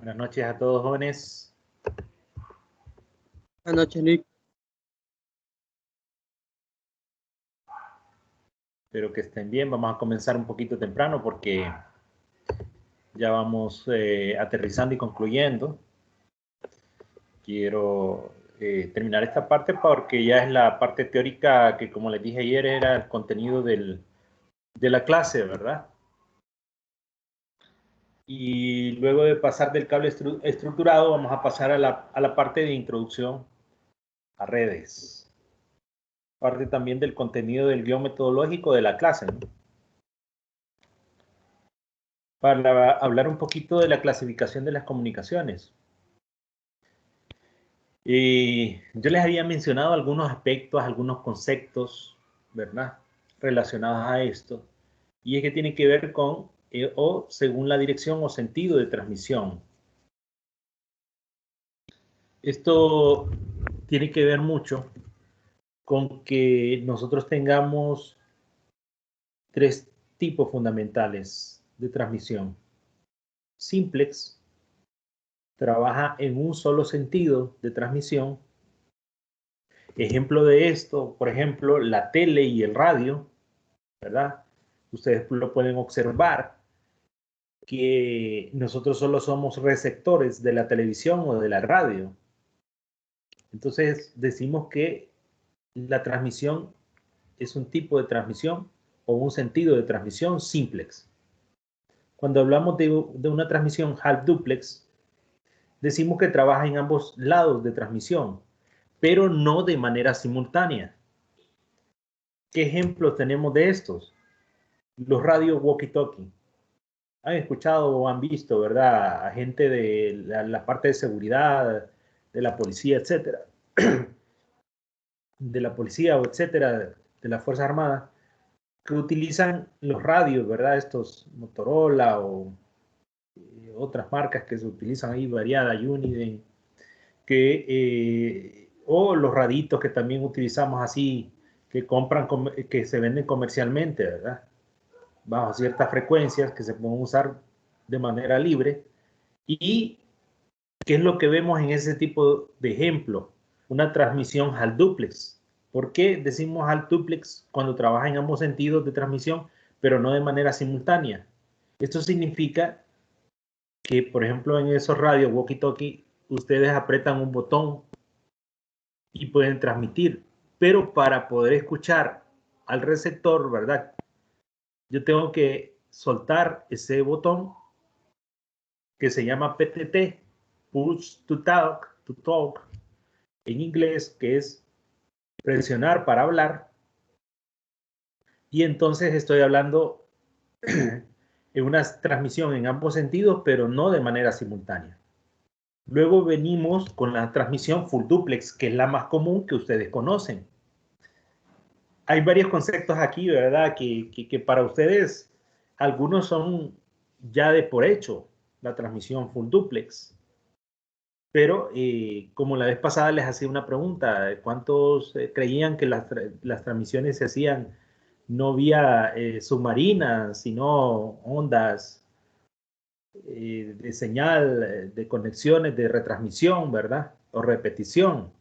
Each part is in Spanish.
Buenas noches a todos, jóvenes. Buenas noches, Nick. Espero que estén bien. Vamos a comenzar un poquito temprano porque ya vamos aterrizando y concluyendo. Quiero terminar esta parte porque ya es la parte teórica que, como les dije ayer, era el contenido de la clase, ¿verdad? Y luego de pasar del cable estructurado, vamos a pasar a la parte de introducción a redes. Parte también del contenido del guión metodológico de la clase, ¿no? Para hablar un poquito de la clasificación de las comunicaciones. Yo les había mencionado algunos aspectos, algunos conceptos, ¿verdad? Relacionados a esto. Y es que tiene que ver con o según la dirección o sentido de transmisión. Esto tiene que ver mucho con que nosotros tengamos tres tipos fundamentales de transmisión. Simplex trabaja en un solo sentido de transmisión. Ejemplo de esto, por ejemplo, la tele y el radio, ¿verdad? Ustedes lo pueden observar que nosotros solo somos receptores de la televisión o de la radio. Entonces decimos que la transmisión es un tipo de transmisión o un sentido de transmisión simplex. Cuando hablamos de una transmisión half duplex, decimos que trabaja en ambos lados de transmisión, pero no de manera simultánea. ¿Qué ejemplos tenemos de estos? Los radios walkie-talkie. Han escuchado o han visto, ¿verdad? A gente de la parte de seguridad, de la policía, etcétera. De la policía o etcétera, de las Fuerzas Armadas, que utilizan los radios, ¿verdad? Estos Motorola o otras marcas que se utilizan ahí, variada, Uniden, o los raditos que también utilizamos así, que compran, que se venden comercialmente, ¿verdad? Bajo ciertas frecuencias que se pueden usar de manera libre. ¿Y qué es lo que vemos en ese tipo de ejemplo? Una transmisión half duplex. ¿Por qué decimos half duplex cuando trabaja en ambos sentidos de transmisión, pero no de manera simultánea? Esto significa que, por ejemplo, en esos radios walkie-talkie, ustedes apretan un botón y pueden transmitir, pero para poder escuchar al receptor, ¿verdad? Yo tengo que soltar ese botón que se llama PTT, Push to Talk, en inglés, que es presionar para hablar, y entonces estoy hablando en una transmisión en ambos sentidos, pero no de manera simultánea. Luego venimos con la transmisión full duplex, que es la más común que ustedes conocen. Hay varios conceptos aquí, ¿verdad? Que para ustedes, algunos son ya de por hecho, la transmisión full duplex. Pero como la vez pasada les hacía una pregunta, ¿cuántos creían que las transmisiones se hacían no vía submarinas, sino ondas de señal, de conexiones, de retransmisión, ¿verdad? O repetición?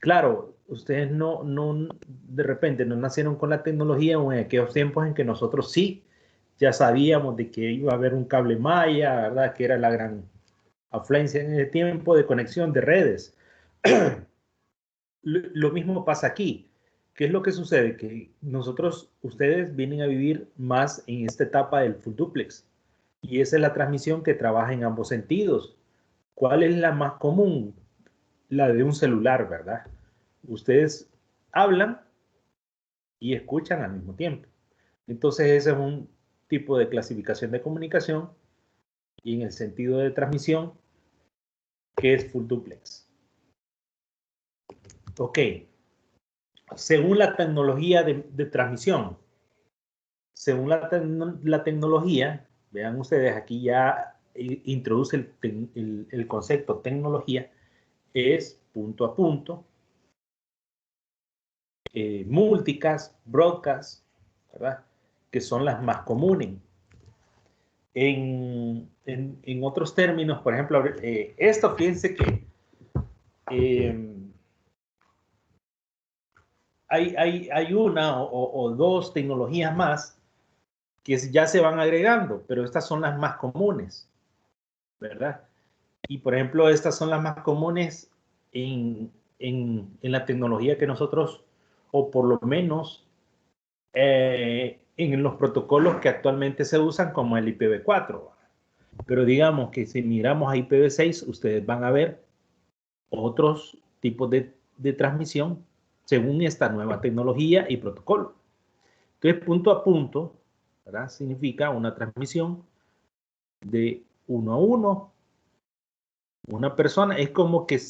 Claro, ustedes de repente no nacieron con la tecnología o en aquellos tiempos en que nosotros sí ya sabíamos de que iba a haber un cable malla, ¿verdad? Que era la gran afluencia en el tiempo de conexión de redes. Lo mismo pasa aquí. ¿Qué es lo que sucede? Que ustedes vienen a vivir más en esta etapa del full duplex. Y esa es la transmisión que trabaja en ambos sentidos. ¿Cuál es la más común? La de un celular, ¿verdad? Ustedes hablan y escuchan al mismo tiempo. Entonces ese es un tipo de clasificación de comunicación y en el sentido de transmisión que es full duplex. Ok. Según la tecnología de transmisión, según la tecnología, vean ustedes, aquí ya introduce el concepto tecnología, es punto a punto, multicast, broadcast, ¿verdad? Que son las más comunes. En otros términos, por ejemplo, esto, fíjense que hay una o dos tecnologías más que ya se van agregando, pero estas son las más comunes, ¿verdad? Y por ejemplo, estas son las más comunes en la tecnología que nosotros, o por lo menos en los protocolos que actualmente se usan, como el IPv4. Pero digamos que si miramos a IPv6, ustedes van a ver otros tipos de transmisión según esta nueva tecnología y protocolo. Entonces, punto a punto, ¿verdad? Significa una transmisión de uno a uno. Una persona, es como que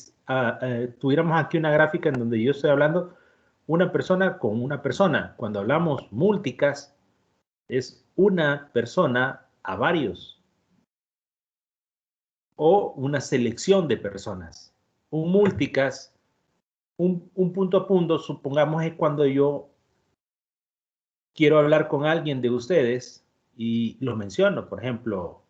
tuviéramos aquí una gráfica en donde yo estoy hablando una persona con una persona. Cuando hablamos multicast, es una persona a varios o una selección de personas. Un multicast, un punto a punto, supongamos, es cuando yo quiero hablar con alguien de ustedes y los menciono, por ejemplo,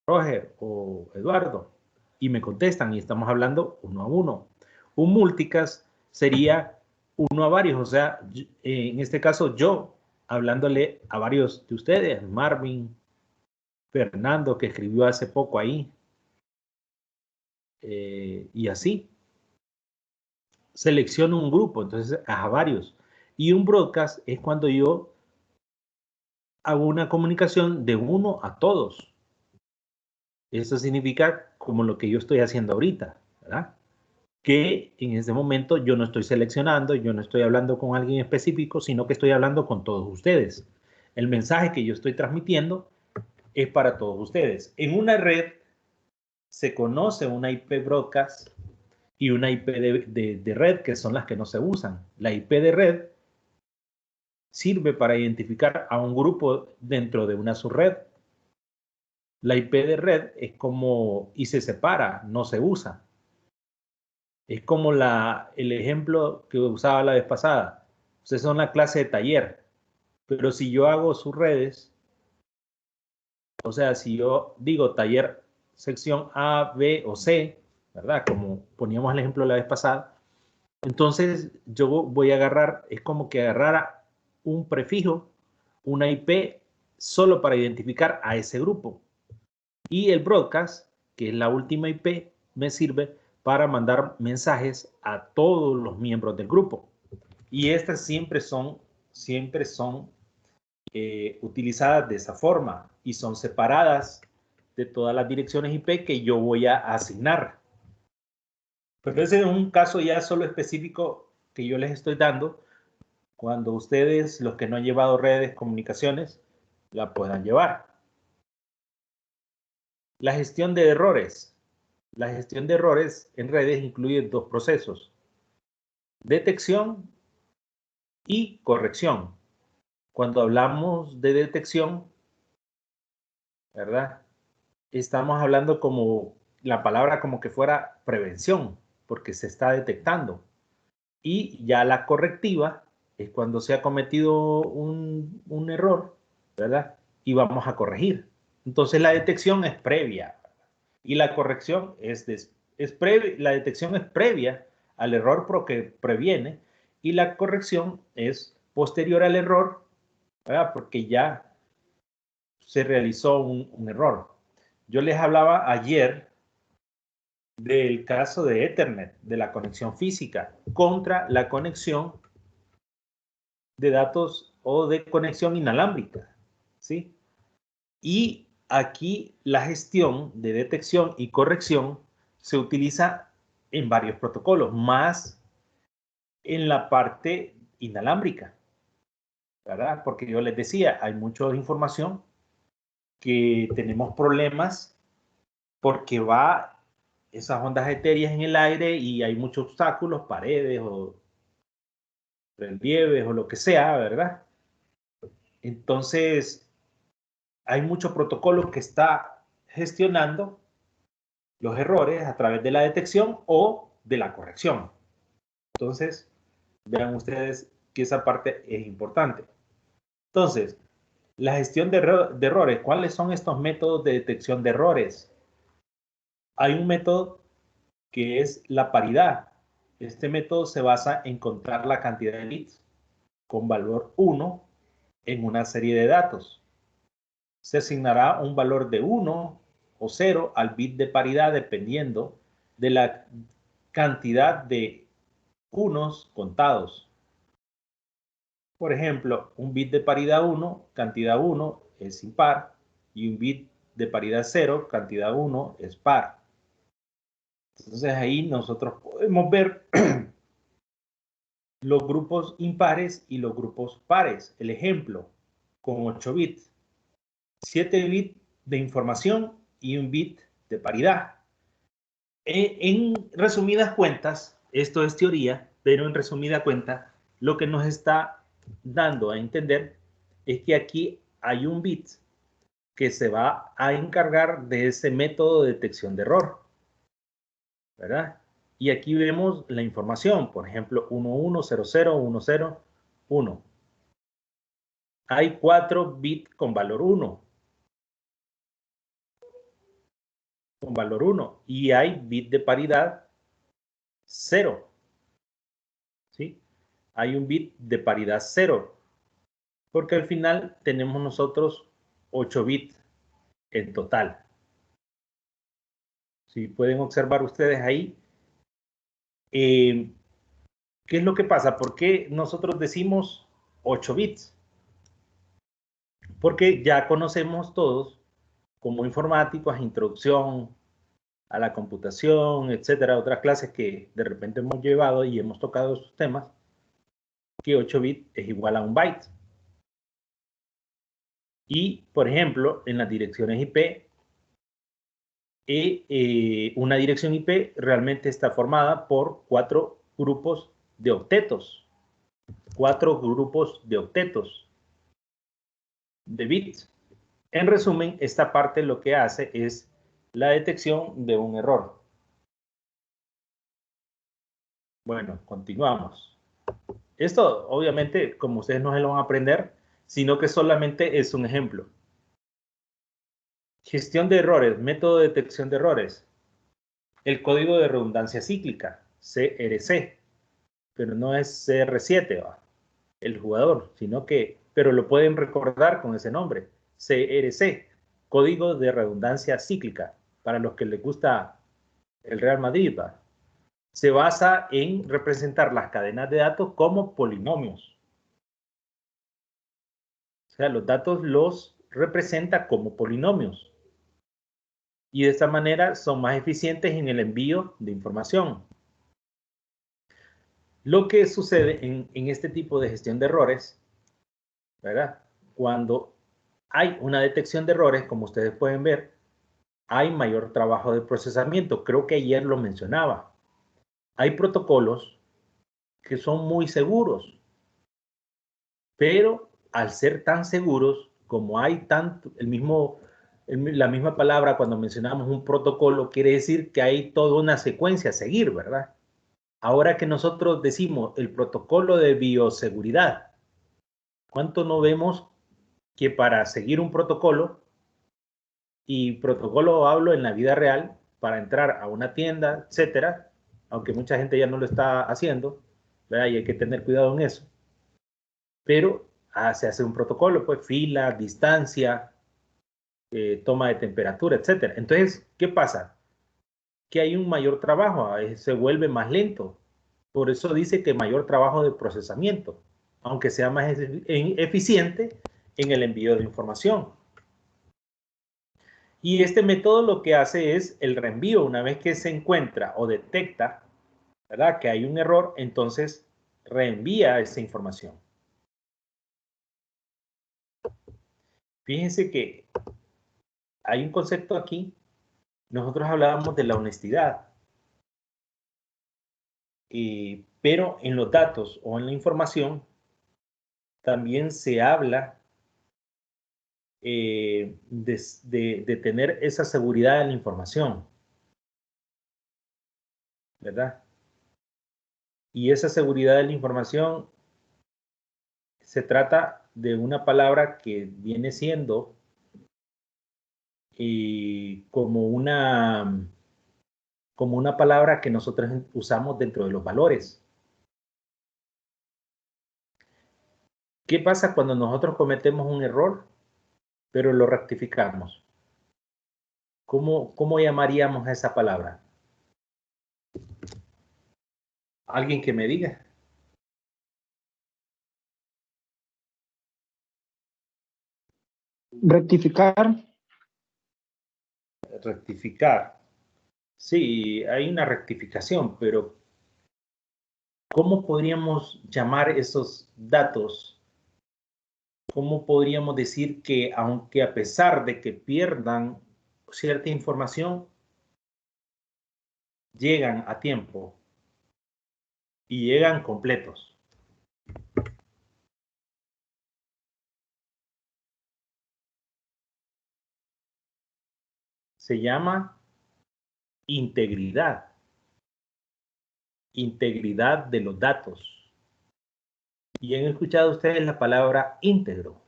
Roger o Eduardo, y me contestan y estamos hablando uno a uno. Un multicast sería uno a varios, o sea, en este caso yo hablándole a varios de ustedes, Marvin, Fernando, que escribió hace poco ahí, y así. Selecciono un grupo, entonces a varios. Y un broadcast es cuando yo hago una comunicación de uno a todos. Eso significa como lo que yo estoy haciendo ahorita, ¿verdad? Que en este momento yo no estoy seleccionando, yo no estoy hablando con alguien específico, sino que estoy hablando con todos ustedes. El mensaje que yo estoy transmitiendo es para todos ustedes. En una red se conoce una IP broadcast y una IP de red, que son las que no se usan. La IP de red sirve para identificar a un grupo dentro de una subred. La IP de red es como, y se separa, no se usa. Es como el ejemplo que usaba la vez pasada. Ustedes son la clase de taller, pero si yo hago sus redes, o sea, si yo digo taller sección A, B o C, ¿verdad? Como poníamos el ejemplo la vez pasada, entonces yo voy a agarrar, es como que agarrara un prefijo, una IP, solo para identificar a ese grupo. Y el broadcast, que es la última IP, me sirve para mandar mensajes a todos los miembros del grupo. Y estas siempre son utilizadas de esa forma y son separadas de todas las direcciones IP que yo voy a asignar. Pero ese es un caso ya solo específico que yo les estoy dando cuando ustedes, los que no han llevado redes, comunicaciones, la puedan llevar. La gestión de errores. La gestión de errores en redes incluye dos procesos: detección y corrección. Cuando hablamos de detección, ¿verdad? Estamos hablando como la palabra como que fuera prevención, porque se está detectando. Y ya la correctiva es cuando se ha cometido un error, ¿verdad? Y vamos a corregir. Entonces la detección es previa y la corrección es previa. La detección es previa al error porque previene y la corrección es posterior al error, ¿verdad? Porque ya se realizó un error. Yo les hablaba ayer del caso de Ethernet, de la conexión física contra la conexión de datos o de conexión inalámbrica, ¿sí? Y aquí la gestión de detección y corrección se utiliza en varios protocolos, más en la parte inalámbrica, ¿verdad? Porque yo les decía, hay mucha información que tenemos problemas porque va esas ondas etéreas en el aire y hay muchos obstáculos, paredes o relieves o lo que sea, ¿verdad? Entonces, hay mucho protocolo que está gestionando los errores a través de la detección o de la corrección. Entonces, vean ustedes que esa parte es importante. Entonces, La gestión de errores. ¿Cuáles son estos métodos de detección de errores? Hay un método que es la paridad. Este método se basa en contar la cantidad de bits con valor 1 en una serie de datos. Se asignará un valor de 1 o 0 al bit de paridad dependiendo de la cantidad de unos contados. Por ejemplo, un bit de paridad 1, cantidad 1 es impar, y un bit de paridad 0, cantidad 1 es par. Entonces ahí nosotros podemos ver los grupos impares y los grupos pares. El ejemplo, con 8 bits, 7 bits de información y un bit de paridad. En resumidas cuentas, esto es teoría, pero en resumida cuenta, lo que nos está dando a entender es que aquí hay un bit que se va a encargar de ese método de detección de error, ¿verdad? Y aquí vemos la información, por ejemplo, 11001001. Hay 4 bits con valor 1, y hay bit de paridad 0, ¿sí? Hay un bit de paridad 0, porque al final tenemos nosotros 8 bits en total. Si pueden observar ustedes ahí, ¿qué es lo que pasa? ¿Por qué nosotros decimos 8 bits? Porque ya conocemos todos, como informáticos, introducción a la computación, etcétera, otras clases que de repente hemos llevado y hemos tocado esos temas, que 8 bits es igual a un byte. Y, por ejemplo, en las direcciones IP, una dirección IP realmente está formada por 4 grupos de octetos. 4 grupos de octetos de bits. En resumen, esta parte lo que hace es la detección de un error. Bueno, continuamos. Esto, obviamente, como ustedes no se lo van a aprender, sino que solamente es un ejemplo. Gestión de errores, método de detección de errores. El código de redundancia cíclica, CRC, pero no es CR7, ¿va? El jugador, sino que, pero lo pueden recordar con ese nombre, CRC, código de redundancia cíclica, para los que les gusta el Real Madrid, ¿va? Se basa en representar las cadenas de datos como polinomios. O sea, los datos los representa como polinomios. Y de esta manera son más eficientes en el envío de información. Lo que sucede en este tipo de gestión de errores, ¿verdad? Cuando hay una detección de errores, como ustedes pueden ver, hay mayor trabajo de procesamiento. Creo que ayer lo mencionaba. Hay protocolos que son muy seguros, pero al ser tan seguros, como hay tanto, la misma palabra cuando mencionamos un protocolo, quiere decir que hay toda una secuencia a seguir, ¿verdad? Ahora que nosotros decimos el protocolo de bioseguridad, ¿cuánto no vemos que para seguir un protocolo, y protocolo hablo en la vida real, para entrar a una tienda, etcétera, aunque mucha gente ya no lo está haciendo, ¿verdad? Y hay que tener cuidado en eso, pero se hace un protocolo, pues fila, distancia, toma de temperatura, etcétera. Entonces, ¿qué pasa? Que hay un mayor trabajo, se vuelve más lento. Por eso dice que mayor trabajo de procesamiento, aunque sea más eficiente en el envío de información. Y este método lo que hace es el reenvío. Una vez que se encuentra o detecta, ¿verdad?, que hay un error, entonces reenvía esa información. Fíjense que hay un concepto aquí. Nosotros hablábamos de la honestidad, pero en los datos o en la información también se habla de tener esa seguridad en la información, ¿verdad? Y esa seguridad de la información se trata de una palabra que viene siendo como una palabra que nosotros usamos dentro de los valores. ¿Qué pasa cuando nosotros cometemos un error, pero lo rectificamos? ¿Cómo llamaríamos a esa palabra? ¿Alguien que me diga? Rectificar. Rectificar. Sí, hay una rectificación, pero ¿cómo podríamos llamar esos datos? ¿Cómo podríamos decir que aunque a pesar de que pierdan cierta información, llegan a tiempo y llegan completos? Se llama integridad. Integridad de los datos. Y han escuchado ustedes la palabra íntegro.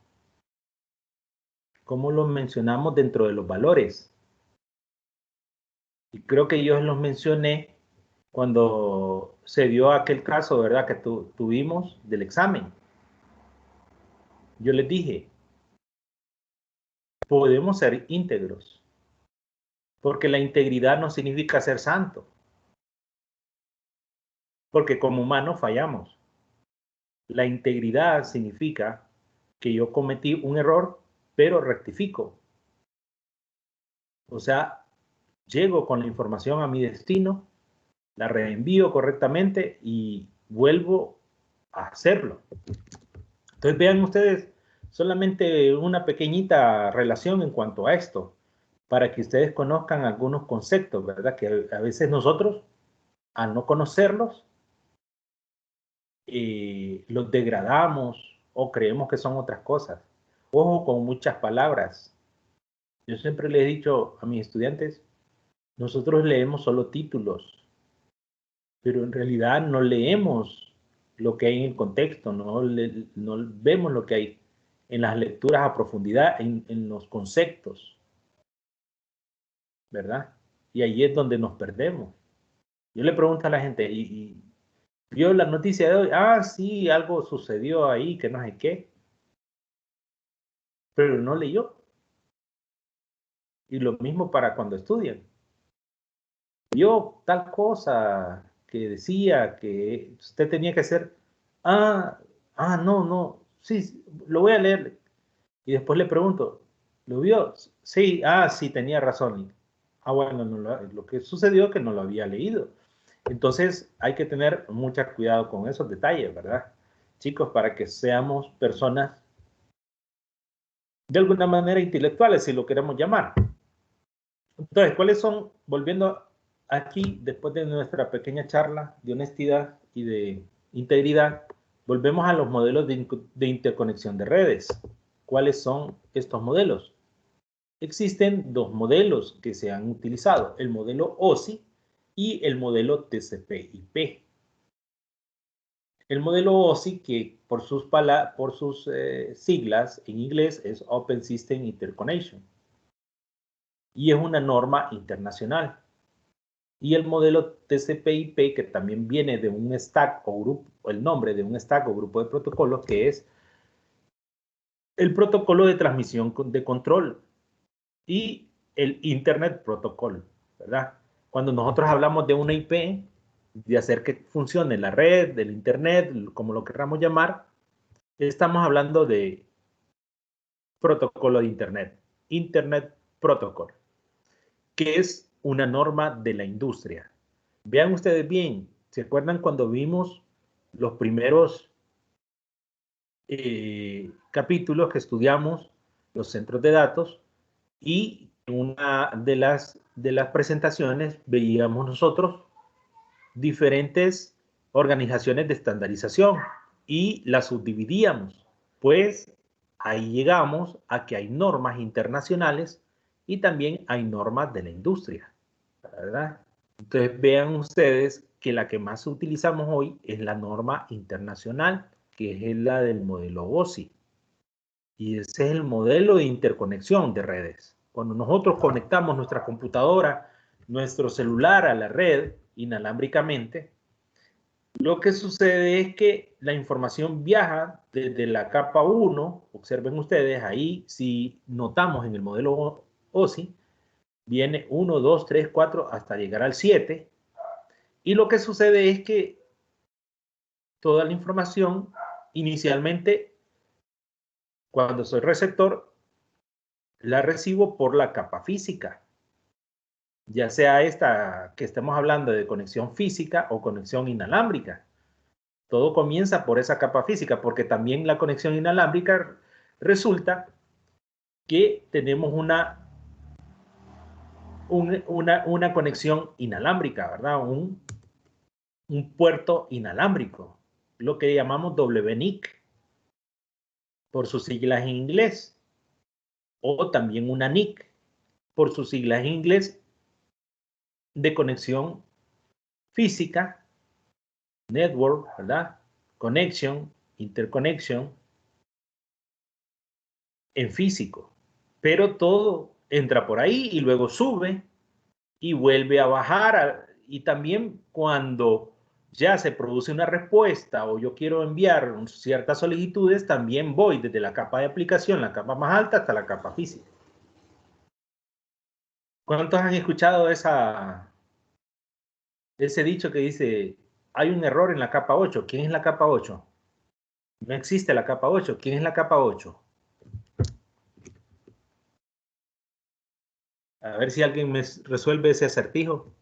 ¿Cómo lo mencionamos dentro de los valores? Y creo que yo los mencioné cuando se dio aquel caso, ¿verdad?, que tuvimos del examen. Yo les dije, podemos ser íntegros, porque la integridad no significa ser santo, porque como humanos fallamos. La integridad significa que yo cometí un error, pero rectifico. O sea, llego con la información a mi destino, la reenvío correctamente y vuelvo a hacerlo. Entonces vean ustedes solamente una pequeñita relación en cuanto a esto, para que ustedes conozcan algunos conceptos, ¿verdad? Que a veces nosotros, al no conocerlos, los degradamos o creemos que son otras cosas. Ojo con muchas palabras. Yo siempre le he dicho a mis estudiantes, nosotros leemos solo títulos, pero en realidad no leemos lo que hay en el contexto, no vemos lo que hay en las lecturas a profundidad, en los conceptos, ¿verdad? Y ahí es donde nos perdemos. Yo le pregunto a la gente, ¿y vio la noticia de hoy? Ah, sí, algo sucedió ahí, que no sé qué, pero no leyó. Y lo mismo para cuando estudian. Vio tal cosa que decía que usted tenía que hacer. Ah, no, sí, lo voy a leer. Y después le pregunto, ¿lo vio? Sí, sí, tenía razón. Bueno, no lo que sucedió es que no lo había leído. Entonces hay que tener mucho cuidado con esos detalles, ¿verdad? Chicos, para que seamos personas de alguna manera intelectuales, si lo queremos llamar. Entonces, ¿cuáles son, volviendo aquí, después de nuestra pequeña charla de honestidad y de integridad, volvemos a los modelos de interconexión de redes? ¿Cuáles son estos modelos? Existen dos modelos que se han utilizado, el modelo OSI y el modelo TCP/IP. El modelo OSI, que por sus siglas en inglés es Open System Interconnection, y es una norma internacional. Y el modelo TCP/IP, que también viene de un stack o grupo, o el nombre de un stack o grupo de protocolos, que es el protocolo de transmisión de control y el Internet Protocol, ¿verdad? Cuando nosotros hablamos de una IP, de hacer que funcione la red, del Internet, como lo queramos llamar, estamos hablando de protocolo de Internet, Internet Protocol, que es una norma de la industria. Vean ustedes bien, ¿se acuerdan cuando vimos los primeros capítulos que estudiamos los centros de datos? Y en una de las presentaciones veíamos nosotros diferentes organizaciones de estandarización y las subdividíamos. Pues ahí llegamos a que hay normas internacionales y también hay normas de la industria, ¿verdad? Entonces vean ustedes que la que más utilizamos hoy es la norma internacional, que es la del modelo OSI. Y ese es el modelo de interconexión de redes. Cuando nosotros conectamos nuestra computadora, nuestro celular a la red inalámbricamente, lo que sucede es que la información viaja desde la capa 1, observen ustedes, ahí si notamos en el modelo OSI, viene 1, 2, 3, 4 hasta llegar al 7, y lo que sucede es que toda la información inicialmente, cuando soy receptor, la recibo por la capa física, ya sea esta que estemos hablando de conexión física o conexión inalámbrica. Todo comienza por esa capa física, porque también la conexión inalámbrica resulta que tenemos una conexión inalámbrica, ¿verdad? Un puerto inalámbrico, lo que llamamos WNIC, por sus siglas en inglés, o también una NIC, por sus siglas en inglés, de conexión física, network, ¿verdad? Connection, interconnection, en físico. Pero todo entra por ahí y luego sube y vuelve a bajar. Y también cuando ya se produce una respuesta o yo quiero enviar ciertas solicitudes, también voy desde la capa de aplicación, la capa más alta, hasta la capa física. ¿Cuántos han escuchado ese dicho que dice, hay un error en la capa 8? ¿Quién es la capa 8? No existe la capa 8. ¿Quién es la capa 8? A ver si alguien me resuelve ese acertijo.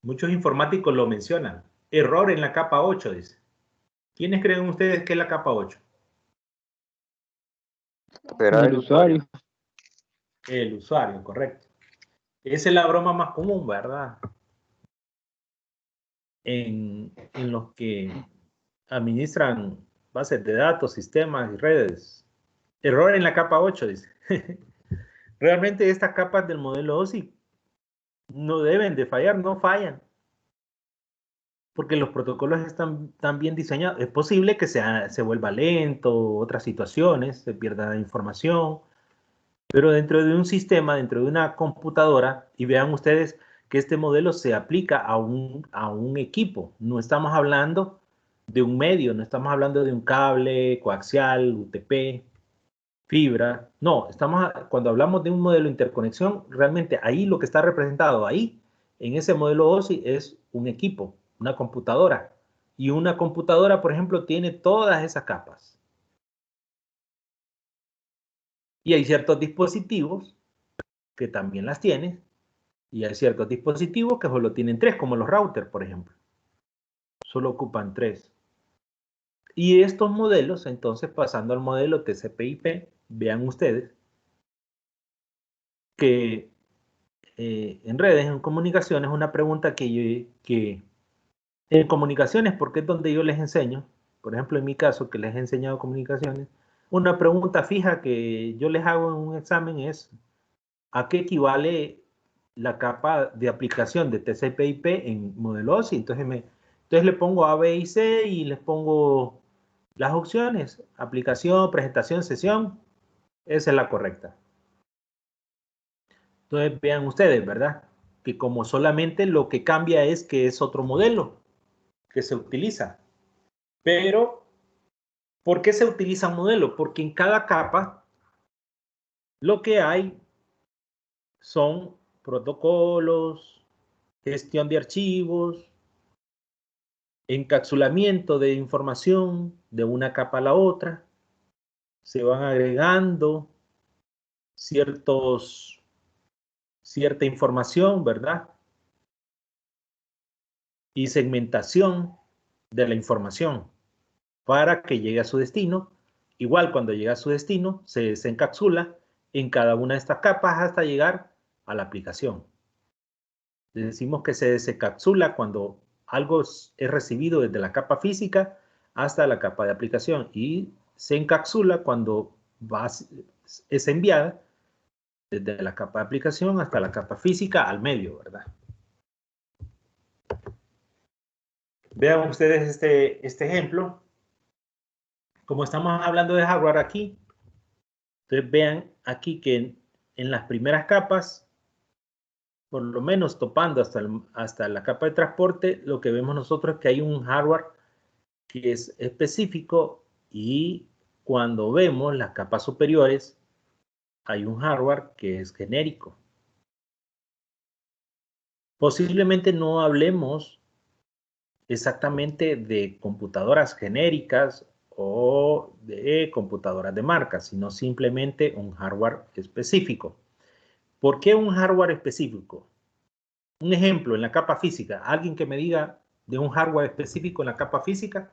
Muchos informáticos lo mencionan. Error en la capa 8, dice. ¿Quiénes creen ustedes que es la capa 8? Será el usuario. El usuario, correcto. Esa es la broma más común, ¿verdad? En los que administran bases de datos, sistemas y redes. Error en la capa 8, dice. Realmente estas capas del modelo OSI no deben de fallar, no fallan. Porque los protocolos están tan bien diseñados. Es posible que se vuelva lento, otras situaciones, se pierda información, pero dentro de un sistema, dentro de una computadora, y vean ustedes que este modelo se aplica a un equipo. No estamos hablando de un medio, no estamos hablando de un cable coaxial, UTP, fibra. No, cuando hablamos de un modelo de interconexión, realmente ahí lo que está representado ahí, en ese modelo OSI, es un equipo, una computadora. Y una computadora, por ejemplo, tiene todas esas capas. Y hay ciertos dispositivos que también las tienen, y hay ciertos dispositivos que solo tienen 3, como los routers, por ejemplo. Solo ocupan 3. Y estos modelos, entonces, pasando al modelo TCP/IP, vean ustedes que en redes, en comunicaciones, una pregunta que en comunicaciones, porque es donde yo les enseño, por ejemplo, en mi caso, que les he enseñado comunicaciones, una pregunta fija que yo les hago en un examen es, ¿a qué equivale la capa de aplicación de TCP/IP en modelo OSI? Entonces le pongo A, B y C y les pongo las opciones, aplicación, presentación, sesión, esa es la correcta. Entonces vean ustedes, ¿verdad? Que como solamente lo que cambia es que es otro modelo que se utiliza. Pero, ¿por qué se utiliza un modelo? Porque en cada capa lo que hay son protocolos, gestión de archivos, encapsulamiento de información de una capa a la otra. Se van agregando cierta información, ¿verdad? Y segmentación de la información para que llegue a su destino. Igual cuando llega a su destino, se desencapsula en cada una de estas capas hasta llegar a la aplicación. Decimos que se desencapsula cuando algo es recibido desde la capa física hasta la capa de aplicación y se encapsula cuando es enviada desde la capa de aplicación hasta la capa física al medio, ¿verdad? Vean ustedes este ejemplo. Como estamos hablando de hardware aquí, entonces vean aquí que en las primeras capas, por lo menos topando hasta la capa de transporte, lo que vemos nosotros es que hay un hardware que es específico, y cuando vemos las capas superiores, hay un hardware que es genérico. Posiblemente no hablemos exactamente de computadoras genéricas o de computadoras de marca, sino simplemente un hardware específico. ¿Por qué un hardware específico? Un ejemplo, en la capa física, alguien que me diga de un hardware específico en la capa física.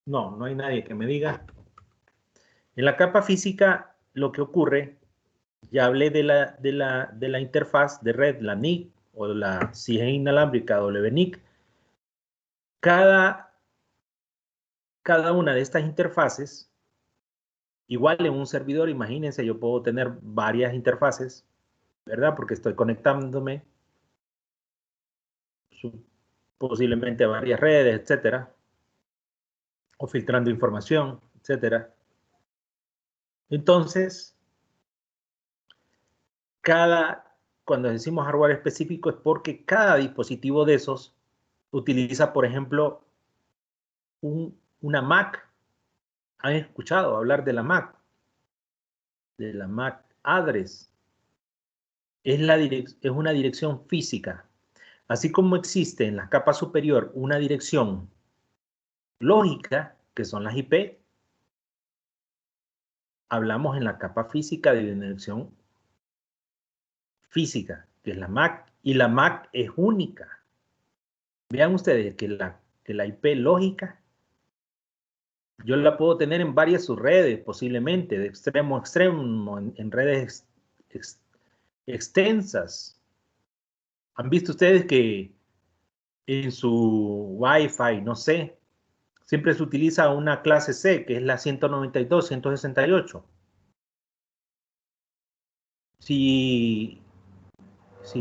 No, no hay nadie que me diga. En la capa física, lo que ocurre, ya hablé de la interfaz de red, la NIC, o la, si es inalámbrica, WNIC. Cada una de estas interfaces, igual en un servidor, imagínense, yo puedo tener varias interfaces, ¿verdad? Porque estoy conectándome posiblemente a varias redes, etcétera, o filtrando información, etcétera. Entonces, cuando decimos hardware específico es porque cada dispositivo de esos utiliza, por ejemplo, una Mac. ¿Han escuchado hablar de la Mac? De la Mac address. Es una dirección física. Así como existe en la capa superior una dirección lógica, que son las IP, hablamos en la capa física de dirección física, que es la MAC, y la MAC es única. Vean ustedes que la IP lógica, yo la puedo tener en varias subredes, posiblemente, de extremo a extremo, en redes extensas. ¿Han visto ustedes que en su Wi-Fi, no sé, siempre se utiliza una clase C, que es la 192, 168? Si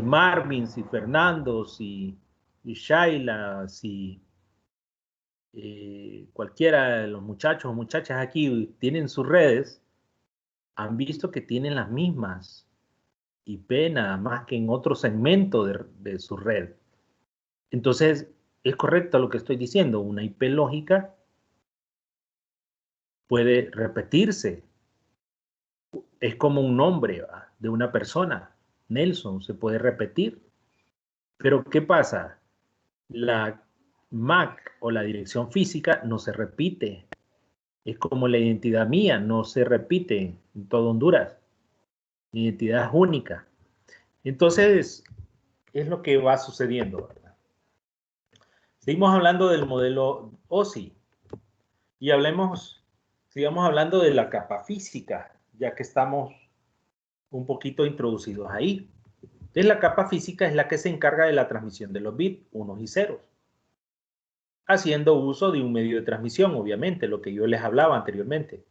Marvin, si Fernando, si Shaila, si cualquiera de los muchachos o muchachas aquí tienen sus redes, han visto que tienen las mismas IP, nada más que en otro segmento de su red. Entonces, es correcto lo que estoy diciendo. Una IP lógica puede repetirse. Es como un nombre, ¿va?, de una persona. Nelson se puede repetir. Pero ¿qué pasa? La MAC o la dirección física no se repite. Es como la identidad mía, no se repite en todo Honduras. Mi identidad es única. Entonces, es lo que va sucediendo, ¿verdad? Seguimos hablando del modelo OSI y sigamos hablando de la capa física, ya que estamos un poquito introducidos ahí. Entonces, la capa física es la que se encarga de la transmisión de los bits, unos y ceros, haciendo uso de un medio de transmisión, obviamente, lo que yo les hablaba anteriormente.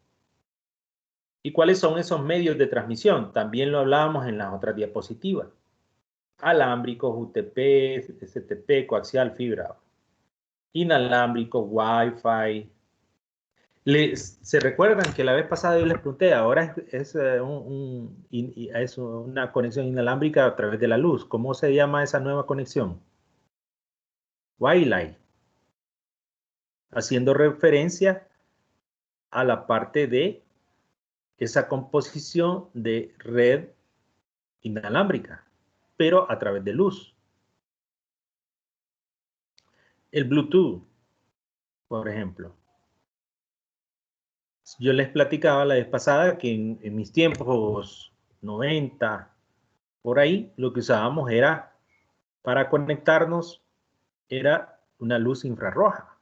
¿Y cuáles son esos medios de transmisión? También lo hablábamos en las otras diapositivas. Alámbricos, UTP, STP, coaxial, fibra. Inalámbrico, Wi-Fi. ¿Se recuerdan que la vez pasada yo les pregunté? Ahora es una conexión inalámbrica a través de la luz. ¿Cómo se llama esa nueva conexión? Wi-Fi. Haciendo referencia a la parte de esa composición de red inalámbrica, pero a través de luz. El Bluetooth, por ejemplo. Yo les platicaba la vez pasada que en mis tiempos 90, por ahí, lo que usábamos era, para conectarnos, era una luz infrarroja,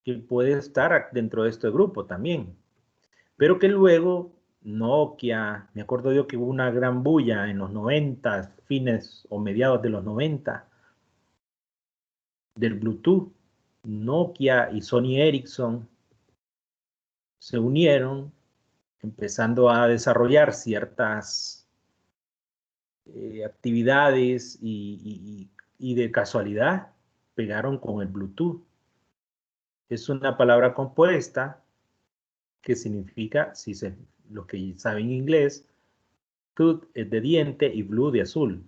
que puede estar dentro de este grupo también. Pero que luego Nokia, me acuerdo yo que hubo una gran bulla en los 90, fines o mediados de los 90, del Bluetooth. Nokia y Sony Ericsson se unieron, empezando a desarrollar ciertas actividades y de casualidad pegaron con el Bluetooth. Es una palabra compuesta que significa, los que saben inglés, tooth es de diente y blue de azul.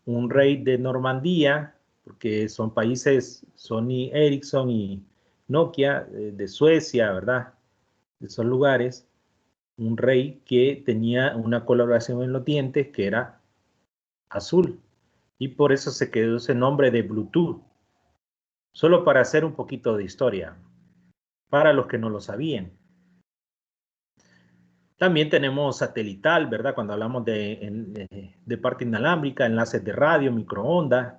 Un rey de Normandía, porque son países Sony Ericsson y Nokia, de Suecia, ¿verdad? De esos lugares, un rey que tenía una coloración en los dientes que era azul. Y por eso se quedó ese nombre de Bluetooth. Solo para hacer un poquito de historia, para los que no lo sabían. También tenemos satelital, ¿verdad? Cuando hablamos de parte inalámbrica, enlaces de radio, microondas.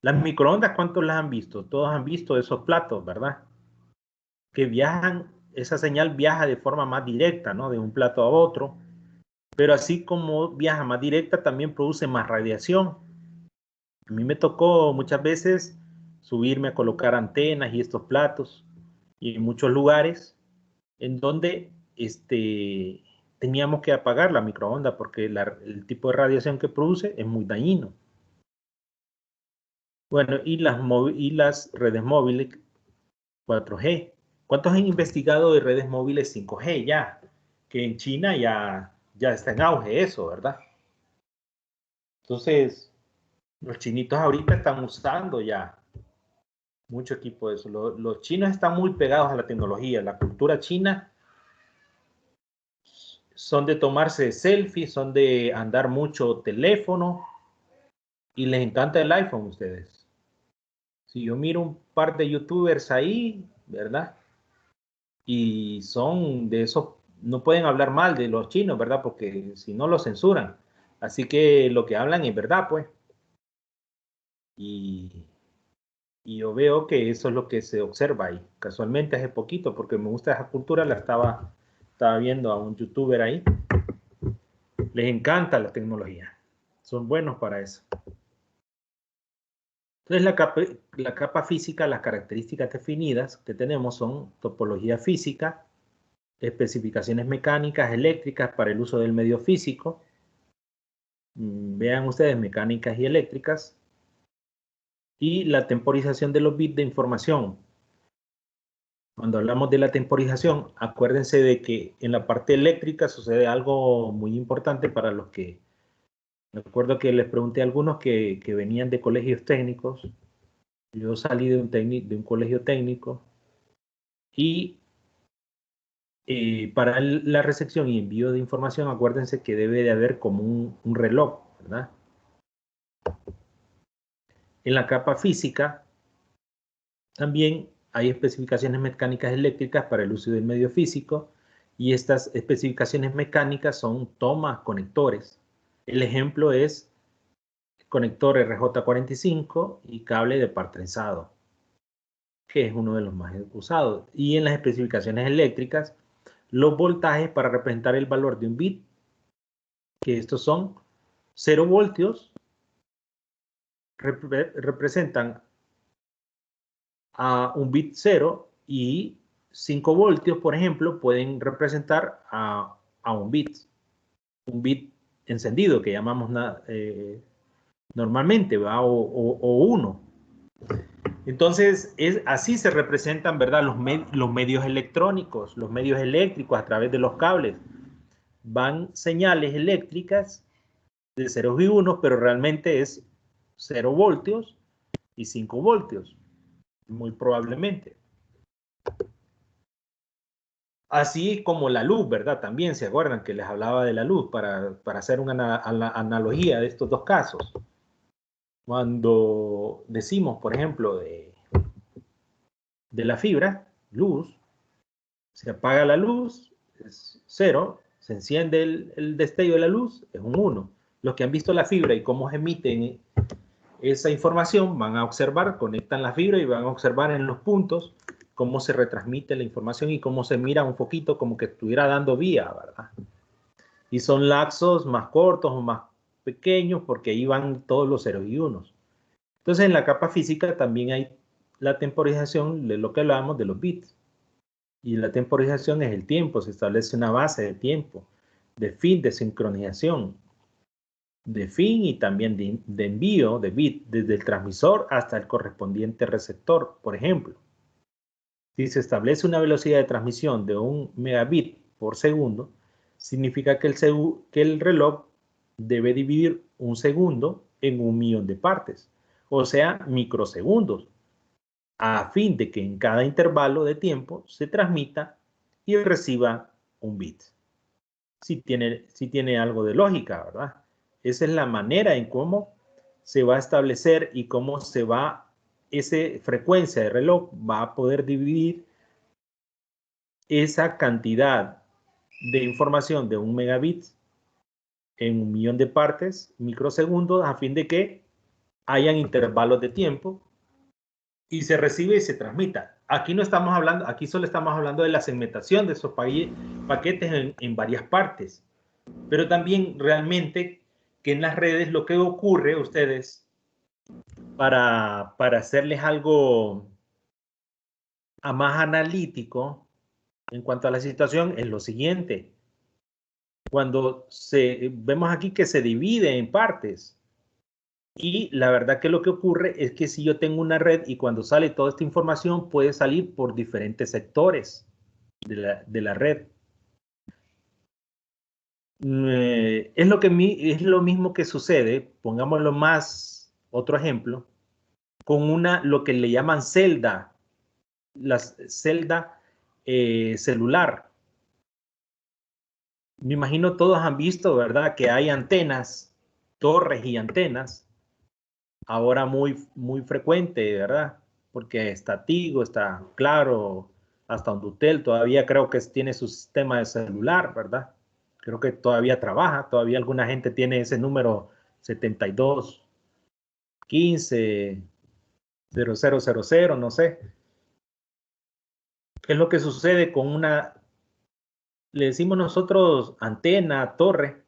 Las microondas, ¿cuántos las han visto? Todos han visto esos platos, ¿verdad? Que viajan, esa señal viaja de forma más directa, ¿no? De un plato a otro. Pero así como viaja más directa, también produce más radiación. A mí me tocó muchas veces subirme a colocar antenas y estos platos. Y en muchos lugares en donde teníamos que apagar la microonda porque el tipo de radiación que produce es muy dañino. Bueno, y las redes móviles 4G. ¿Cuántos han investigado de redes móviles 5G ya? Que en China ya está en auge eso, ¿verdad? Entonces, los chinitos ahorita están usando ya mucho equipo de eso. Los chinos están muy pegados a la tecnología. La cultura china son de tomarse selfies, son de andar mucho teléfono y les encanta el iPhone a ustedes. Si yo miro un par de youtubers ahí, ¿verdad? Y son de esos, no pueden hablar mal de los chinos, ¿verdad? Porque si no los censuran. Así que lo que hablan es verdad, pues. Y, y yo veo que eso es lo que se observa ahí. Casualmente hace poquito, porque me gusta esa cultura, estaba viendo a un youtuber ahí. Les encanta la tecnología. Son buenos para eso. Entonces, la capa física, las características definidas que tenemos son topología física, especificaciones mecánicas, eléctricas para el uso del medio físico. Vean ustedes, mecánicas y eléctricas. Y la temporización de los bits de información. Cuando hablamos de la temporización, acuérdense de que en la parte eléctrica sucede algo muy importante para los que... Me acuerdo que les pregunté a algunos que venían de colegios técnicos. Yo salí de un colegio técnico y para la recepción y envío de información, acuérdense que debe de haber como un reloj, ¿verdad? En la capa física también hay especificaciones mecánicas eléctricas para el uso del medio físico y estas especificaciones mecánicas son tomas, conectores. El ejemplo es conector RJ45 y cable de par trenzado, que es uno de los más usados. Y en las especificaciones eléctricas, los voltajes para representar el valor de un bit, que estos son 0 voltios, representan a un bit 0 y 5 voltios, por ejemplo, pueden representar a un bit encendido, que llamamos normalmente, ¿va? O 1. Entonces, así se representan, ¿verdad? Los medios electrónicos, los medios eléctricos a través de los cables. Van señales eléctricas de ceros y unos, pero realmente es 0 voltios y 5 voltios, muy probablemente. Así como la luz, ¿verdad? También se acuerdan que les hablaba de la luz para hacer una analogía de estos dos casos. Cuando decimos, por ejemplo, de la fibra, luz, se apaga la luz, es 0, se enciende el destello de la luz, es un 1. Los que han visto la fibra y cómo emiten esa información van a observar, conectan la fibra y van a observar en los puntos cómo se retransmite la información y cómo se mira un poquito como que estuviera dando vía, ¿verdad? Y son lapsos más cortos o más pequeños porque ahí van todos los ceros y unos. Entonces en la capa física también hay la temporización de lo que hablamos de los bits. Y la temporización es el tiempo, se establece una base de tiempo, de fin de sincronización, de fin y también de envío de bit desde el transmisor hasta el correspondiente receptor. Por ejemplo, si se establece una velocidad de transmisión de 1 megabit por segundo, significa que el reloj debe dividir un segundo en 1.000.000 de partes, o sea, microsegundos, a fin de que en cada intervalo de tiempo se transmita y reciba un bit. Si tiene algo de lógica, ¿verdad? Esa es la manera en cómo se va a establecer y cómo esa frecuencia de reloj va a poder dividir esa cantidad de información de 1 megabit en 1.000.000 de partes, microsegundos, a fin de que hayan intervalos de tiempo y se recibe y se transmita. Aquí no estamos hablando, aquí solo estamos hablando de la segmentación de esos paquetes en varias partes, pero también realmente que en las redes lo que ocurre a ustedes para hacerles algo más analítico en cuanto a la situación es lo siguiente. Cuando vemos aquí que se divide en partes, y la verdad que lo que ocurre es que si yo tengo una red y cuando sale toda esta información puede salir por diferentes sectores de la red. Es lo mismo que sucede, pongámoslo otro ejemplo, con lo que le llaman celda, la celda celular. Me imagino todos han visto, ¿verdad? Que hay antenas, torres y antenas, ahora muy frecuente, ¿verdad? Porque está Tigo, está Claro, hasta Hondutel todavía creo que tiene su sistema de celular, ¿verdad? Creo que todavía trabaja, todavía alguna gente tiene ese número 72 15 0000, no sé. ¿Qué es lo que sucede con le decimos nosotros antena, torre,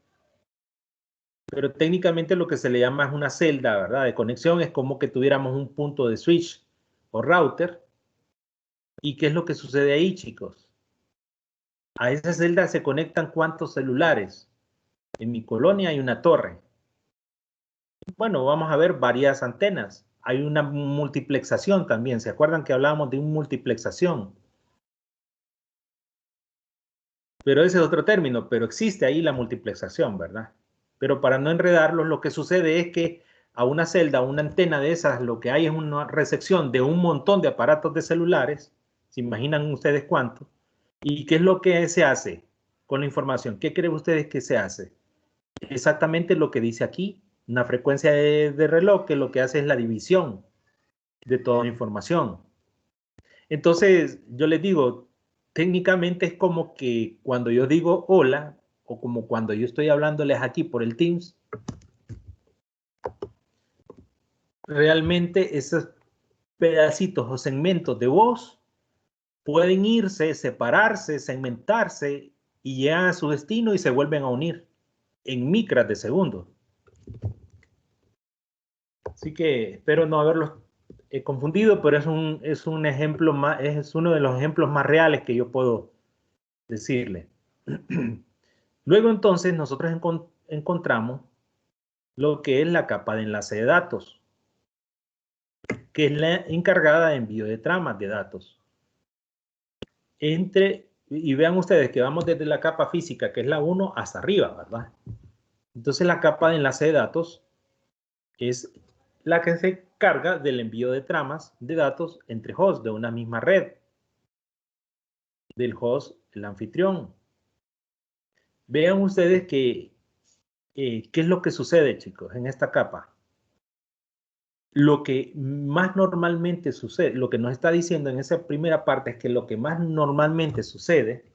pero técnicamente lo que se le llama es una celda, ¿verdad? De conexión, es como que tuviéramos un punto de switch o router. ¿Y qué es lo que sucede ahí, chicos? A esa celda se conectan ¿cuántos celulares? En mi colonia hay una torre. Bueno, vamos a ver varias antenas. Hay una multiplexación también. ¿Se acuerdan que hablábamos de una multiplexación? Pero ese es otro término, pero existe ahí la multiplexación, ¿verdad? Pero para no enredarlos, lo que sucede es que a una celda, a una antena de esas, lo que hay es una recepción de un montón de aparatos de celulares. ¿Se imaginan ustedes cuánto? ¿Y qué es lo que se hace con la información? ¿Qué creen ustedes que se hace? Exactamente lo que dice aquí, una frecuencia de reloj que lo que hace es la división de toda la información. Entonces, yo les digo, técnicamente es como que cuando yo digo hola, o como cuando yo estoy hablándoles aquí por el Teams, realmente esos pedacitos o segmentos de voz pueden irse, separarse, segmentarse y llegan a su destino y se vuelven a unir en micras de segundo. Así que espero no haberlos confundido, pero es un ejemplo más, es uno de los ejemplos más reales que yo puedo decirle. Luego entonces nosotros encontramos lo que es la capa de enlace de datos, que es la encargada de envío de tramas de datos. Y vean ustedes que vamos desde la capa física, que es la 1, hasta arriba, ¿verdad? Entonces la capa de enlace de datos es la que se encarga del envío de tramas de datos entre hosts de una misma red, del host, el anfitrión. Vean ustedes que, ¿qué es lo que sucede, chicos, en esta capa? Lo que más normalmente sucede, lo que nos está diciendo en esa primera parte es que lo que más normalmente sucede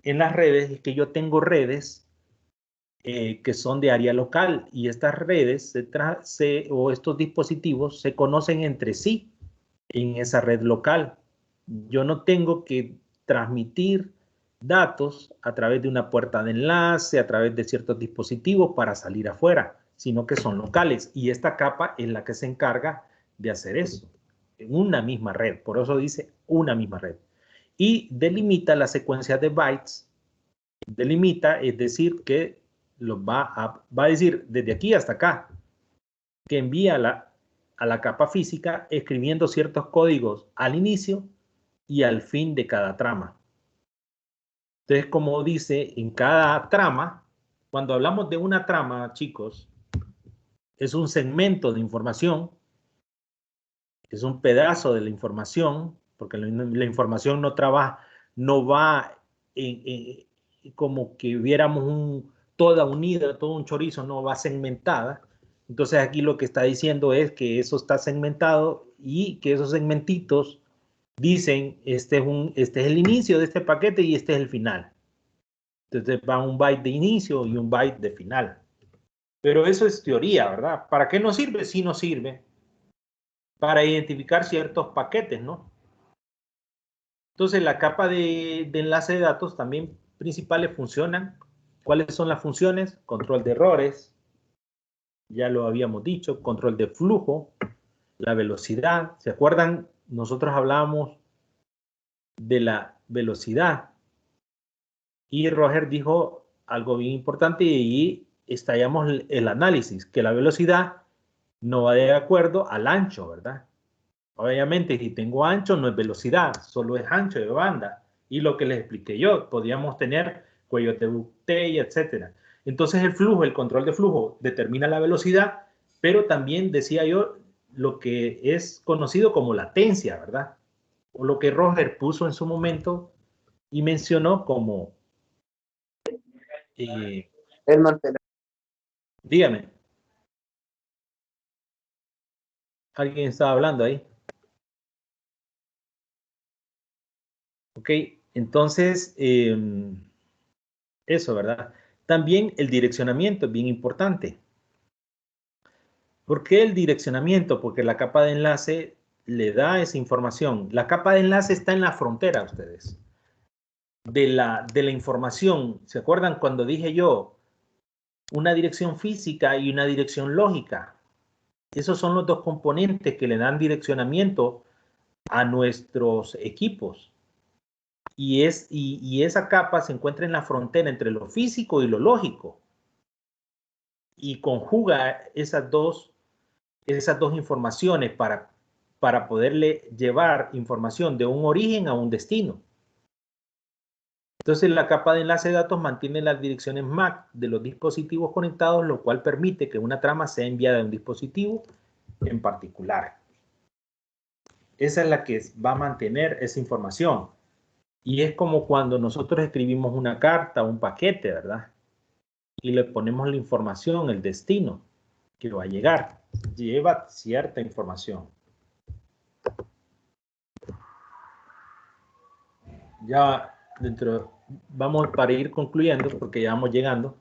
en las redes es que yo tengo redes que son de área local y estas redes o estos dispositivos se conocen entre sí en esa red local. Yo no tengo que transmitir datos a través de una puerta de enlace, a través de ciertos dispositivos para salir afuera, sino que son locales y esta capa es la que se encarga de hacer eso. una misma red, por eso dice una misma red. Y delimita la secuencia de bytes, delimita, es decir, que va a decir desde aquí hasta acá, que envía a la capa física escribiendo ciertos códigos al inicio y al fin de cada trama. Entonces, como dice, en cada trama, cuando hablamos de una trama, chicos, es un segmento de información, es un pedazo de la información, porque la información no trabaja, no va como que viéramos toda unida, todo un chorizo, no va segmentada. Entonces aquí lo que está diciendo es que eso está segmentado y que esos segmentitos dicen, este es el inicio de este paquete y este es el final. Entonces va un byte de inicio y un byte de final. Pero eso es teoría, ¿verdad? ¿Para qué nos sirve? Sí nos sirve para identificar ciertos paquetes, ¿no? Entonces la capa de enlace de datos también principales funcionan. ¿Cuáles son las funciones? Control de errores, ya lo habíamos dicho, control de flujo, la velocidad. ¿Se acuerdan? Nosotros hablábamos de la velocidad y Roger dijo algo bien importante y estallamos el análisis, que la velocidad no va de acuerdo al ancho, ¿verdad? Obviamente, si tengo ancho, no es velocidad, solo es ancho de banda. Y lo que les expliqué yo, podríamos tener cuellos de botella, etc. Entonces, el flujo, el control de flujo, determina la velocidad, pero también decía yo lo que es conocido como latencia, ¿verdad? O lo que Roger puso en su momento y mencionó como... el mantener. Dígame. ¿Alguien estaba hablando ahí? Ok, entonces, eso, ¿verdad? También el direccionamiento es bien importante. ¿Por qué el direccionamiento? Porque la capa de enlace le da esa información. La capa de enlace está en la frontera, ustedes, de la información. ¿Se acuerdan cuando dije yo una dirección física y una dirección lógica? Esos son los dos componentes que le dan direccionamiento a nuestros equipos. Y esa capa se encuentra en la frontera entre lo físico y lo lógico. Y conjuga esas dos informaciones para poderle llevar información de un origen a un destino. Entonces, la capa de enlace de datos mantiene las direcciones MAC de los dispositivos conectados, lo cual permite que una trama sea enviada a un dispositivo en particular. Esa es la que va a mantener esa información. Y es como cuando nosotros escribimos una carta, un paquete, ¿verdad? Y le ponemos la información, el destino que va a llegar. Lleva cierta información. Ya vamos para ir concluyendo, porque ya vamos llegando.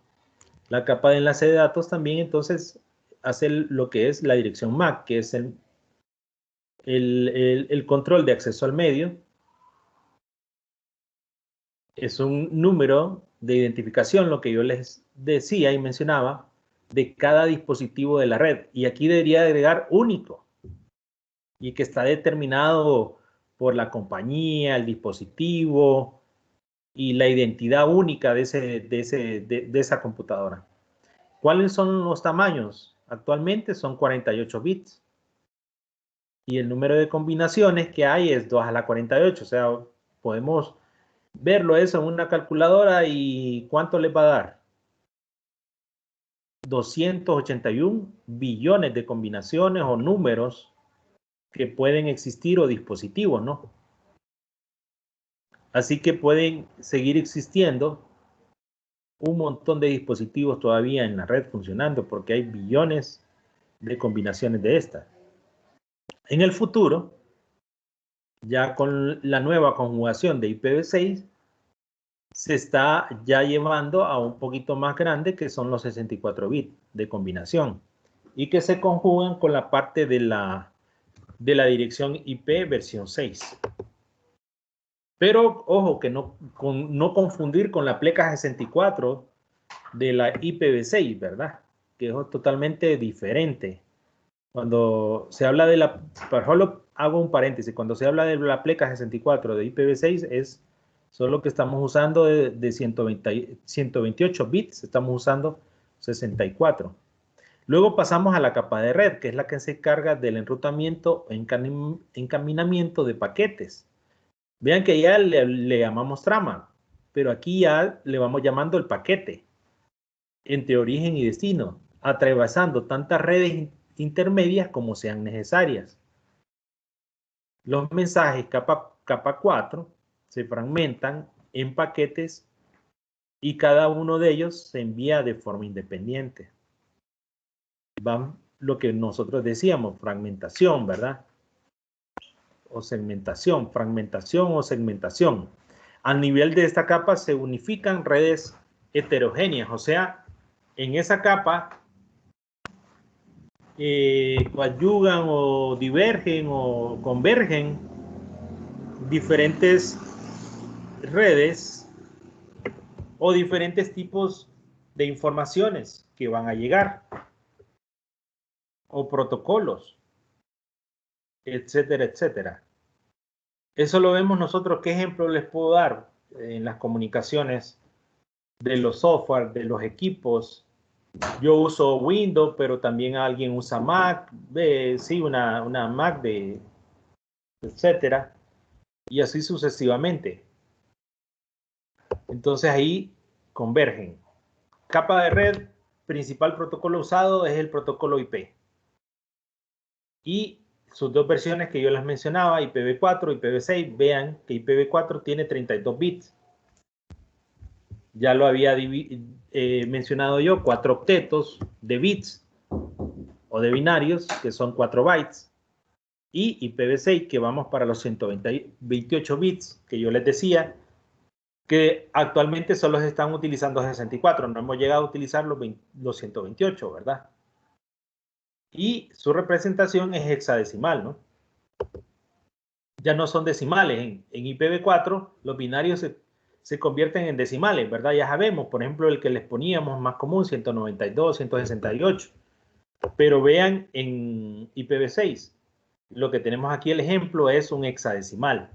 La capa de enlace de datos también entonces hace lo que es la dirección MAC, que es el control de acceso al medio. Es un número de identificación, lo que yo les decía y mencionaba, de cada dispositivo de la red. Y aquí debería agregar único, y que está determinado por la compañía, el dispositivo y la identidad única de esa computadora. ¿Cuáles son los tamaños? Actualmente son 48 bits. Y el número de combinaciones que hay es 2 a la 48. O sea, podemos verlo eso en una calculadora y ¿cuánto les va a dar? 281 billones de combinaciones o números que pueden existir o dispositivos, ¿no? Así que pueden seguir existiendo un montón de dispositivos todavía en la red funcionando porque hay billones de combinaciones de estas. En el futuro, ya con la nueva conjugación de IPv6, se está ya llevando a un poquito más grande que son los 64 bits de combinación y que se conjugan con la parte de la dirección IP versión 6. Pero ojo que no confundir con la pleca 64 de la IPv6, ¿verdad? Que es totalmente diferente. Cuando se habla de la, por ejemplo, hago un paréntesis. Cuando se habla de la pleca 64 de IPv6 es solo que estamos usando de 128 bits, estamos usando 64. Luego pasamos a la capa de red, que es la que se encarga del enrutamiento e encaminamiento de paquetes. Vean que ya le llamamos trama, pero aquí ya le vamos llamando el paquete entre origen y destino, atravesando tantas redes intermedias como sean necesarias. Los mensajes capa 4 se fragmentan en paquetes y cada uno de ellos se envía de forma independiente. Van lo que nosotros decíamos, fragmentación, ¿verdad? O segmentación, fragmentación o segmentación. A nivel de esta capa se unifican redes heterogéneas, o sea, en esa capa coadyugan o divergen o convergen diferentes redes o diferentes tipos de informaciones que van a llegar o protocolos, etcétera, etcétera. Eso lo vemos nosotros. ¿Qué ejemplo les puedo dar en las comunicaciones de los software, de los equipos? Yo uso Windows, pero también alguien usa Mac, sí, una Mac de etcétera, y así sucesivamente. Entonces ahí convergen. Capa de red, principal protocolo usado es el protocolo IP. Y sus dos versiones que yo les mencionaba, IPv4 y IPv6, vean que IPv4 tiene 32 bits. Ya lo había mencionado yo, 4 octetos de bits o de binarios, que son 4 bytes. Y IPv6, que vamos para los 128 bits, que yo les decía, que actualmente solo se están utilizando 64, no hemos llegado a utilizar los 128, ¿verdad? Y su representación es hexadecimal, ¿no? Ya no son decimales. En IPv4 los binarios se convierten en decimales, ¿verdad? Ya sabemos, por ejemplo, el que les poníamos más común, 192, 168. Pero vean en IPv6, lo que tenemos aquí el ejemplo es un hexadecimal.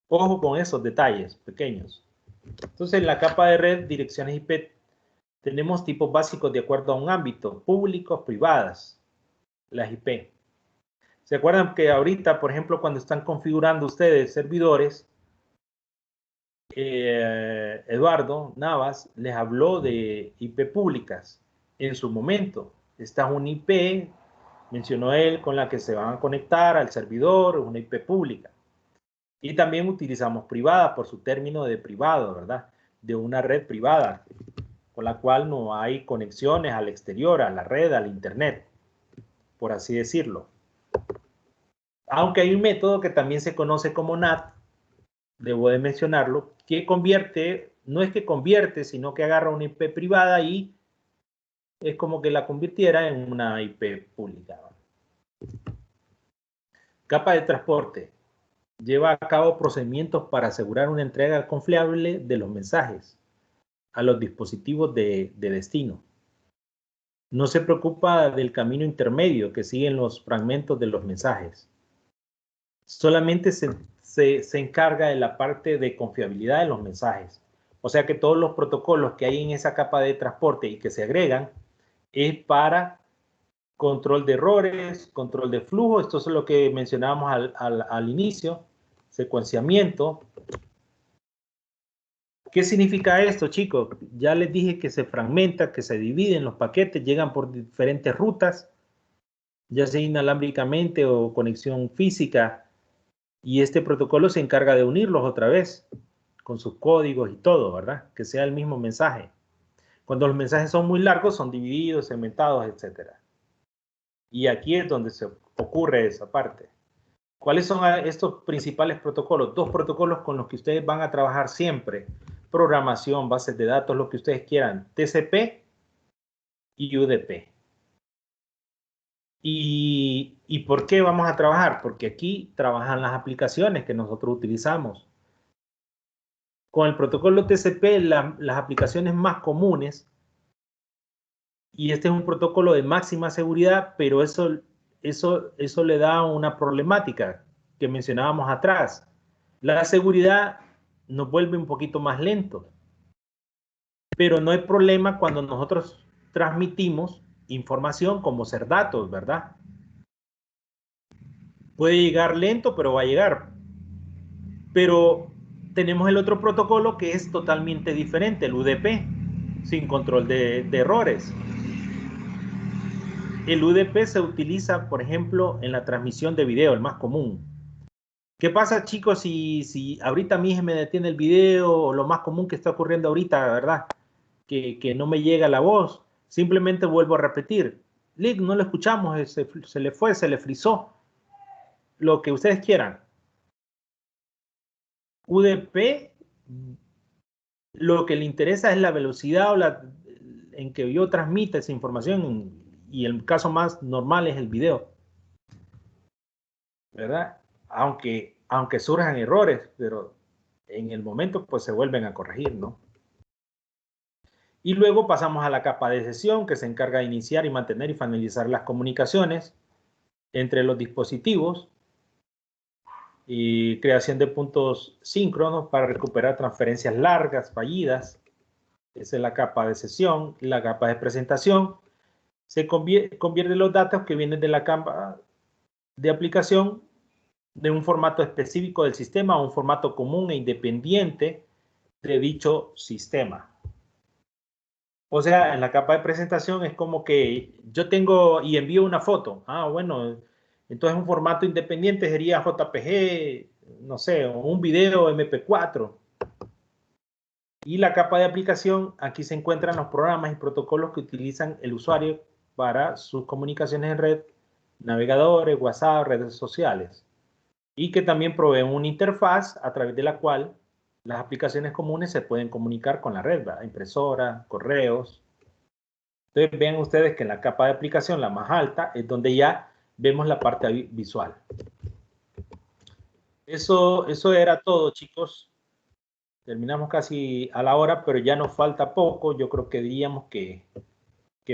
Ojo con esos detalles pequeños. Entonces, en la capa de red, direcciones IP, tenemos tipos básicos de acuerdo a un ámbito, públicos, privadas, las IP. ¿Se acuerdan que ahorita, por ejemplo, cuando están configurando ustedes servidores, Eduardo Navas les habló de IP públicas en su momento? Esta es una IP, mencionó él, con la que se van a conectar al servidor, una IP pública. Y también utilizamos privada por su término de privado, ¿verdad? De una red privada, con la cual no hay conexiones al exterior, a la red, al internet, por así decirlo. Aunque hay un método que también se conoce como NAT, debo de mencionarlo, que convierte, no es que convierte, sino que agarra una IP privada y es como que la convirtiera en una IP pública. Capa de transporte. Lleva a cabo procedimientos para asegurar una entrega confiable de los mensajes a los dispositivos de destino. No se preocupa del camino intermedio que siguen los fragmentos de los mensajes. Solamente se encarga de la parte de confiabilidad de los mensajes. O sea que todos los protocolos que hay en esa capa de transporte y que se agregan es para control de errores, control de flujo. Esto es lo que mencionábamos al inicio, secuenciamiento. ¿Qué significa esto, chicos? Ya les dije que se fragmenta, que se dividen los paquetes, llegan por diferentes rutas, ya sea inalámbricamente o conexión física, y este protocolo se encarga de unirlos otra vez, con sus códigos y todo, ¿verdad? Que sea el mismo mensaje. Cuando los mensajes son muy largos, son divididos, segmentados, etc. Y aquí es donde se ocurre esa parte. ¿Cuáles son estos principales protocolos? Dos protocolos con los que ustedes van a trabajar siempre. Programación, bases de datos, lo que ustedes quieran. TCP y UDP. ¿Y por qué vamos a trabajar? Porque aquí trabajan las aplicaciones que nosotros utilizamos. Con el protocolo TCP, las aplicaciones más comunes, y este es un protocolo de máxima seguridad, pero eso eso le da una problemática que mencionábamos atrás. La seguridad nos vuelve un poquito más lento, pero no hay problema cuando nosotros transmitimos información como ser datos, ¿verdad? Puede llegar lento, pero va a llegar. Pero tenemos el otro protocolo que es totalmente diferente, el UDP, sin control de errores. El UDP se utiliza, por ejemplo, en la transmisión de video, el más común. ¿Qué pasa, chicos, si ahorita a mí se me detiene el video o lo más común que está ocurriendo ahorita, ¿verdad? Que no me llega la voz. Simplemente vuelvo a repetir. Lick, no lo escuchamos, se le fue, se le frizó. Lo que ustedes quieran. UDP, lo que le interesa es la velocidad en que yo transmita esa información y el caso más normal es el video, ¿verdad? Aunque surjan errores, pero en el momento pues se vuelven a corregir, ¿no? Y luego pasamos a la capa de sesión que se encarga de iniciar y mantener y finalizar las comunicaciones entre los dispositivos y creación de puntos síncronos para recuperar transferencias largas, fallidas. Esa es la capa de sesión. La capa de presentación se convierte los datos que vienen de la capa de aplicación de un formato específico del sistema a un formato común e independiente de dicho sistema. O sea, en la capa de presentación es como que yo tengo y envío una foto. Ah, bueno, entonces un formato independiente sería JPG, no sé, o un video MP4. Y la capa de aplicación, aquí se encuentran los programas y protocolos que utilizan el usuario para sus comunicaciones en red, navegadores, WhatsApp, redes sociales. Y que también proveen una interfaz a través de la cual las aplicaciones comunes se pueden comunicar con la red, ¿verdad? Impresora, correos. Entonces vean ustedes que en la capa de aplicación, la más alta, es donde ya vemos la parte visual. Eso era todo, chicos. Terminamos casi a la hora, pero ya nos falta poco. Yo creo que diríamos que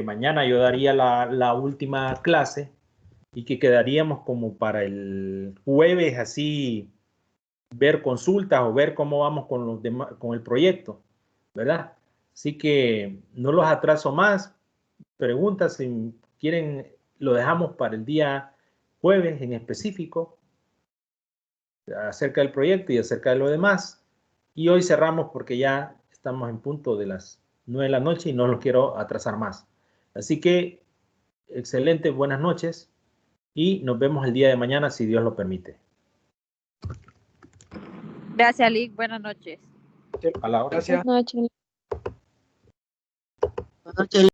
mañana yo daría la última clase y que quedaríamos como para el jueves, así ver consultas o ver cómo vamos con los demás, con el proyecto, ¿verdad? Así que no los atraso más. Preguntas, si quieren, lo dejamos para el día jueves en específico acerca del proyecto y acerca de lo demás. Y hoy cerramos porque ya estamos en punto de las 9 de la noche y no los quiero atrasar más. Así que, excelente, buenas noches y nos vemos el día de mañana si Dios lo permite. Gracias, Lick. Buenas noches. A la hora. Gracias. Buenas noches. Buenas noches.